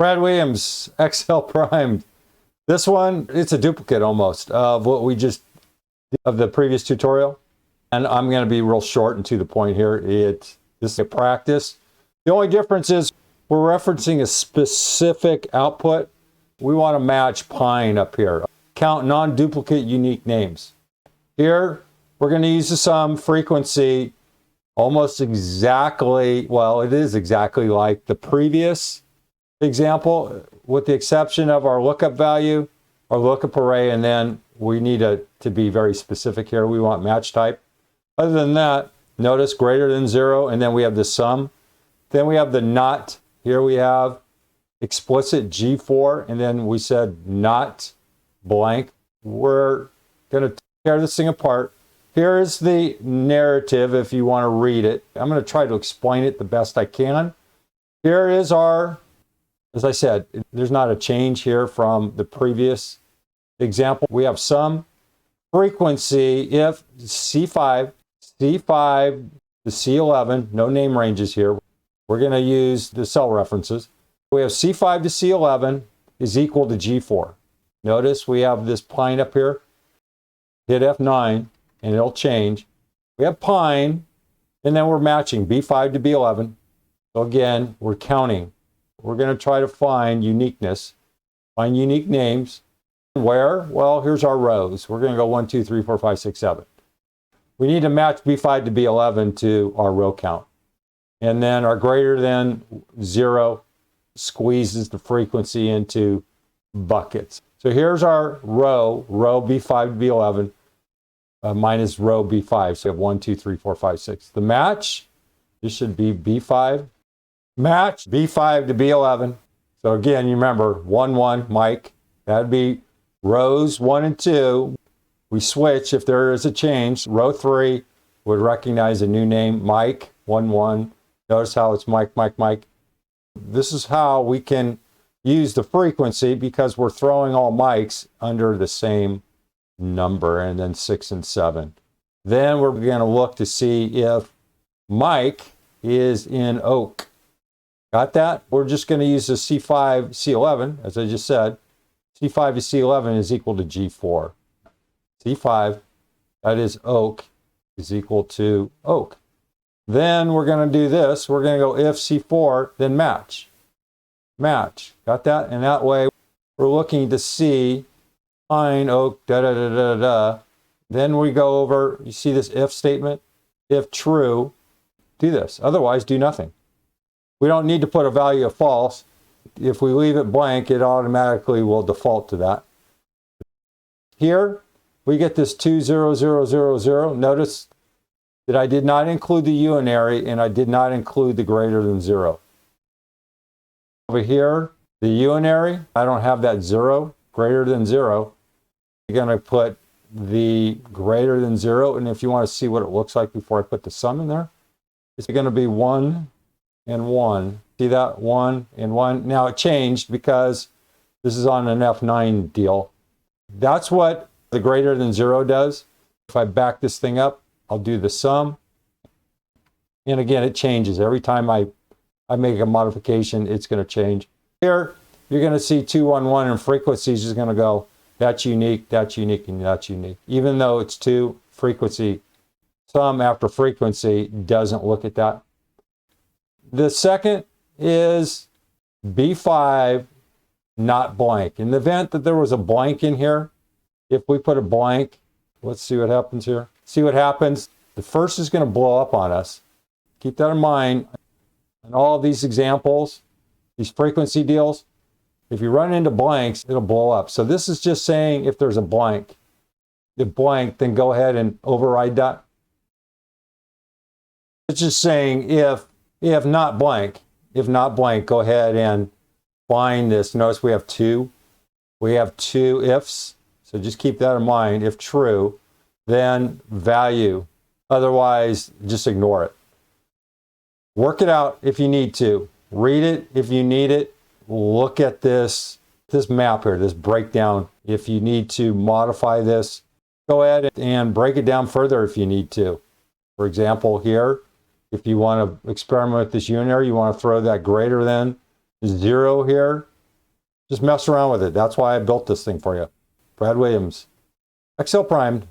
Brad Williams, Excel primed. This one, it's a duplicate almost of what we just did of the previous tutorial. And I'm going to be real short and to the point here. This is a practice. The only difference is we're referencing a specific output. We want to match Pine up here. Count non-duplicate unique names. Here, we're going to use the sum frequency almost exactly, well, it is exactly like the previous example, with the exception of our lookup value, our lookup array, and then we need to be very specific here. We want match type. Other than that, notice greater than 0, and then we have the sum. Then we have the not. Here we have explicit G4, and then we said not blank. We're going to tear this thing apart. Here is the narrative if you want to read it. I'm going to try to explain it the best I can. Here is our, as I said, there's not a change here from the previous example. We have sum frequency if C5 to C11, no name ranges here. We're going to use the cell references. We have C5 to C11 is equal to G4. Notice we have this Pine up here. Hit F9 and it'll change. We have Pine, and then we're matching B5 to B11. So again, we're counting. We're going to try to find uniqueness, find unique names. Where? Well, here's our rows. We're going to go 1, 2, 3, 4, 5, 6, 7. We need to match B5 to B11 to our row count. And then our greater than 0 squeezes the frequency into buckets. So here's our row B5 to B11 minus row B5. So we have 1, 2, 3, 4, 5, 6. The match, this should be B5. Match B5 to B11. So again, you remember 1, 1, Mike. That'd be rows 1 and 2. We switch if there is a change. Row 3 would recognize a new name, Mike, 1, 1. Notice how it's Mike, Mike, Mike. This is how we can use the frequency because we're throwing all Mikes under the same number, and then 6 and 7. Then we're going to look to see if Mike is in Oak. Got that? We're just going to use the C5, C11, as I just said. C5 to C11 is equal to G4. C5, that is Oak, is equal to Oak. Then we're going to do this. We're going to go if C4, then match. Match. Got that? And that way, we're looking to see Pine, Oak, da-da-da-da-da. Then we go over, you see this if statement? If true, do this. Otherwise, do nothing. We don't need to put a value of false. If we leave it blank, it automatically will default to that. Here, we get this 2, 0, 0, 0, 0. Notice that I did not include the unary and I did not include the greater than 0. Over here, the unary, I don't have that 0, greater than 0. You're going to put the greater than 0, and if you want to see what it looks like before I put the sum in there, it's going to be 1 and 1. See that? 1 and 1. Now it changed because this is on an F9 deal. That's what the greater than 0 does. If I back this thing up, I'll do the sum. And again, it changes. Every time I make a modification, it's going to change. Here, you're going to see 2, 1, 1, and frequency is just going to go, that's unique, and that's unique. Even though it's 2, frequency, sum after frequency doesn't look at that. The second is B5 not blank. In the event that there was a blank in here, if we put a blank, let's see what happens here. See what happens. The first is going to blow up on us. Keep that in mind. In all of these examples, these frequency deals, if you run into blanks, it'll blow up. So this is just saying if there's a blank, if blank, then go ahead and override that. It's just saying if not blank, go ahead and find this. Notice we have 2. We have 2 ifs. So just keep that in mind. If true, then value. Otherwise, just ignore it. Work it out if you need to. Read it if you need it. Look at this map here, this breakdown. If you need to modify this, go ahead and break it down further if you need to. For example, here, if you want to experiment with this unary, you want to throw that greater than 0 here. Just mess around with it. That's why I built this thing for you. Brad Williams, Excel primed.